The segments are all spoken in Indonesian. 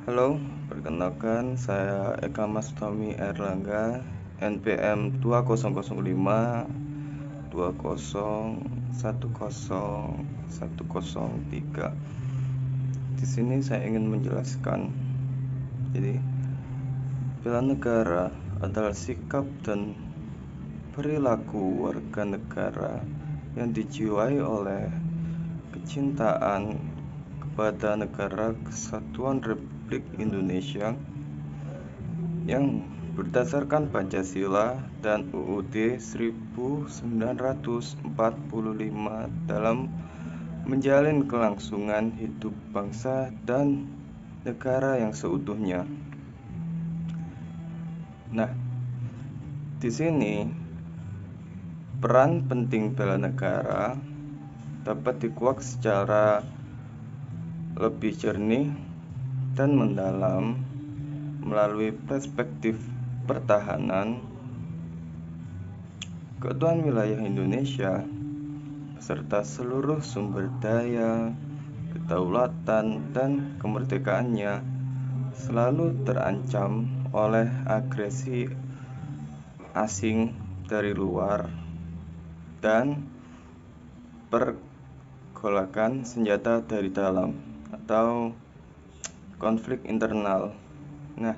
Halo, perkenalkan saya Eka Mas Tommy Erlangga, NPM 2005 2010103. Di sini saya ingin menjelaskan, jadi bela negara adalah sikap dan perilaku warga negara yang dijiwai oleh kecintaan kepada Negara Kesatuan Republik Indonesia yang berdasarkan Pancasila dan UUD 1945 dalam menjalin kelangsungan hidup bangsa dan negara yang seutuhnya. Nah, di sini peran penting bela negara dapat dikuak secara lebih jernih dan mendalam melalui perspektif pertahanan, keutuhan wilayah Indonesia beserta seluruh sumber daya, kedaulatan, dan kemerdekaannya selalu terancam oleh agresi asing dari luar dan pergolakan senjata dari dalam atau konflik internal. Nah,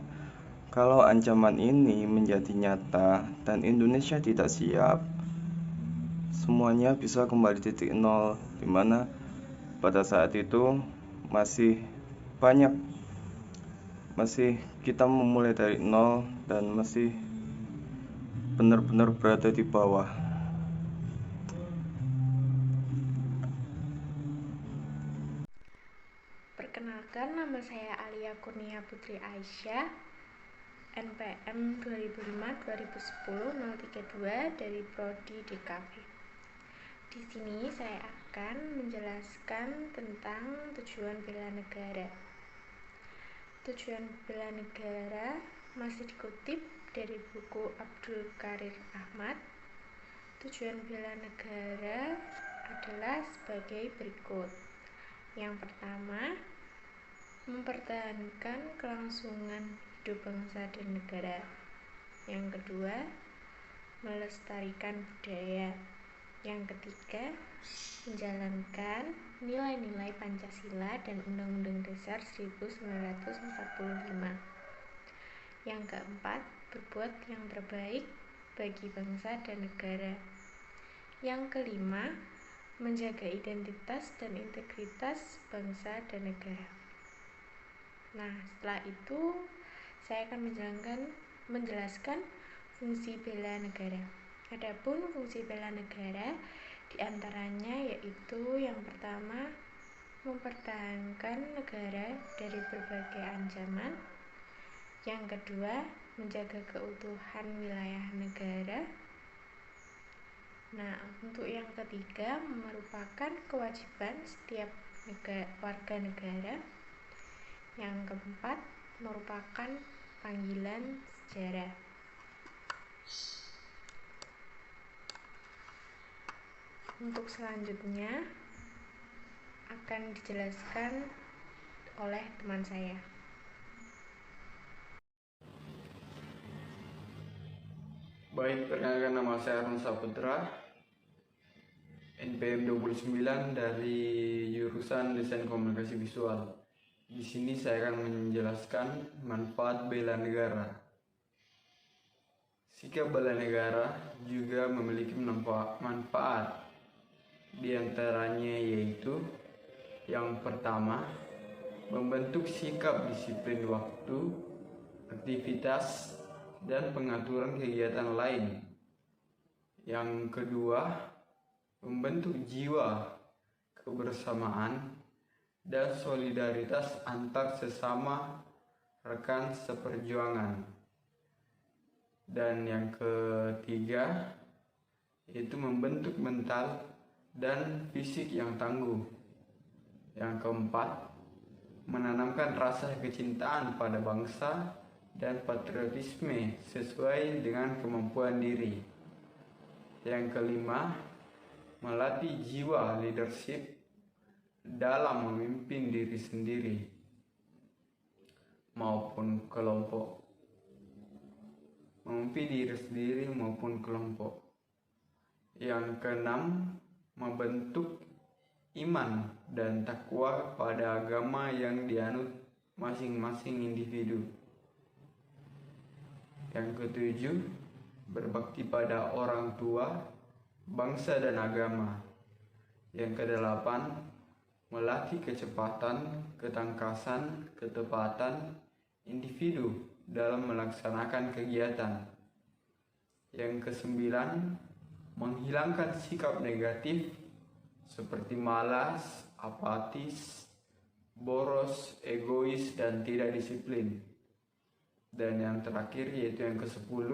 kalau ancaman ini menjadi nyata dan Indonesia tidak siap, semuanya bisa kembali titik nol, di mana pada saat itu masih kita memulai dari nol dan masih benar-benar berada di bawah. Perkenalkan, nama saya Alia Kurnia Putri Aisyah, NPM 2005-2010-032 dari Prodi DKV. Di sini saya akan menjelaskan tentang tujuan bela negara. Tujuan bela negara masih dikutip dari buku Abdul Karir Ahmad. Tujuan bela negara adalah sebagai berikut. Yang pertama, mempertahankan kelangsungan hidup bangsa dan negara. Yang kedua, melestarikan budaya. Yang ketiga, menjalankan nilai-nilai Pancasila dan Undang-Undang Dasar 1945. Yang keempat, berbuat yang terbaik bagi bangsa dan negara. Yang kelima, menjaga identitas dan integritas bangsa dan negara. Nah, setelah itu saya akan menjelaskan fungsi bela negara. Adapun fungsi bela negara diantaranya yaitu yang pertama, mempertahankan negara dari berbagai ancaman. Yang kedua, menjaga keutuhan wilayah negara. Nah, untuk yang ketiga, merupakan kewajiban setiap warga negara. Yang keempat, merupakan panggilan sejarah. Untuk selanjutnya akan dijelaskan oleh teman saya. Baik, perkenalkan, nama saya Arun Saputra, NPM 29 dari jurusan Desain Komunikasi Visual. Di sini saya akan menjelaskan manfaat bela negara. Sikap bela negara juga memiliki manfaat. Di antaranya yaitu yang pertama, membentuk sikap disiplin waktu, aktivitas, dan pengaturan kegiatan lain. Yang kedua, membentuk jiwa kebersamaan dan solidaritas antar sesama rekan seperjuangan. Dan yang ketiga, yaitu membentuk mental dan fisik yang tangguh. Yang keempat, menanamkan rasa kecintaan pada bangsa dan patriotisme sesuai dengan kemampuan diri. Yang kelima, melatih jiwa leadership dalam memimpin diri sendiri. maupun kelompok. Memimpi diri sendiri maupun kelompok. Yang keenam, membentuk iman dan takwa pada agama yang dianut masing-masing individu. Yang ketujuh, berbakti pada orang tua, bangsa dan agama. Yang kedelapan, melatih kecepatan, ketangkasan, ketepatan individu dalam melaksanakan kegiatan. Yang kesembilan, menghilangkan sikap negatif seperti malas, apatis, boros, egois, dan tidak disiplin. Dan yang terakhir yaitu yang ke-10,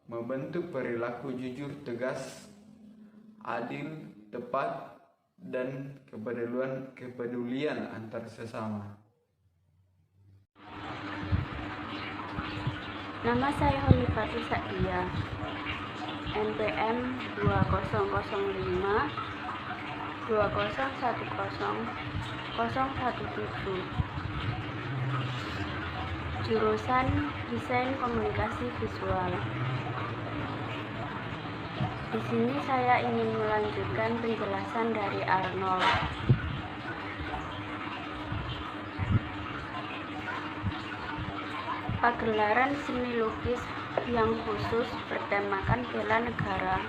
membentuk perilaku jujur, tegas, adil, tepat, dan kepedulian antar sesama. Nama saya Hunifati Sadia, NPM 2005 2010 017, jurusan Desain Komunikasi Visual. Di sini saya ingin melanjutkan penjelasan dari Arnold. Pagelaran seni lukis yang khusus bertemakan bela negara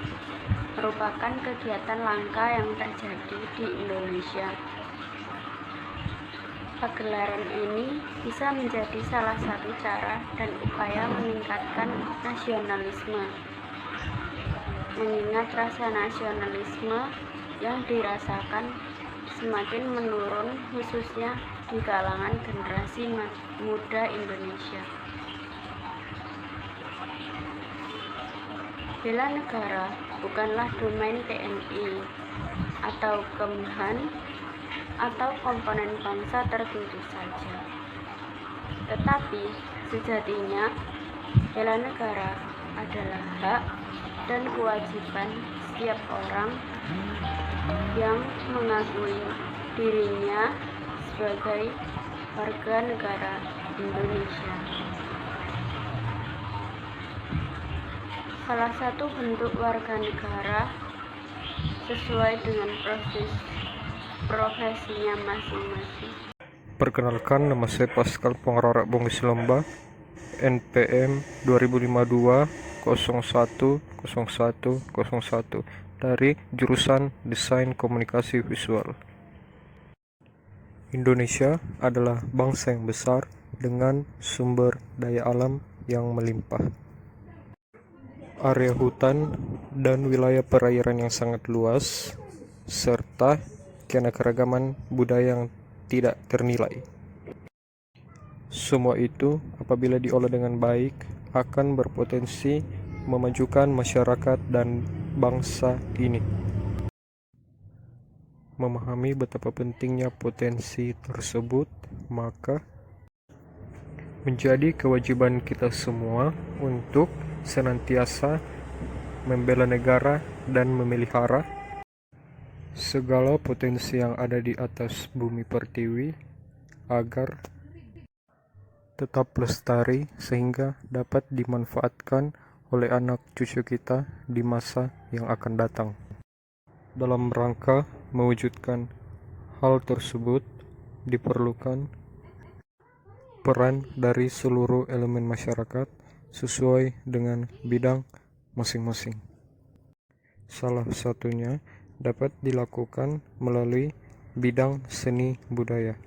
merupakan kegiatan langka yang terjadi di Indonesia. Pagelaran ini bisa menjadi salah satu cara dan upaya meningkatkan nasionalisme, mengingat rasa nasionalisme yang dirasakan semakin menurun khususnya di kalangan generasi muda Indonesia. Bela negara bukanlah domain TNI atau Kemhan atau komponen bangsa tertentu saja. Tetapi sejatinya bela negara adalah hak dan kewajiban setiap orang yang mengakui dirinya sebagai warga negara Indonesia. Salah satu bentuk warga negara sesuai dengan profesinya masing-masing. Perkenalkan, nama saya Pascal Pongrara Bongis Lomba, NPM 2052 010101 dari jurusan Desain Komunikasi Visual. Indonesia adalah bangsa yang besar dengan sumber daya alam yang melimpah. Area hutan dan wilayah perairan yang sangat luas, serta keanekaragaman budaya yang tidak ternilai. Semua itu apabila diolah dengan baik akan berpotensi memajukan masyarakat dan bangsa ini. Memahami betapa pentingnya potensi tersebut, maka menjadi kewajiban kita semua untuk senantiasa membela negara dan memelihara segala potensi yang ada di atas bumi pertiwi agar tetap lestari sehingga dapat dimanfaatkan oleh anak cucu kita di masa yang akan datang. Dalam rangka mewujudkan hal tersebut diperlukan peran dari seluruh elemen masyarakat sesuai dengan bidang masing-masing. Salah satunya dapat dilakukan melalui bidang seni budaya.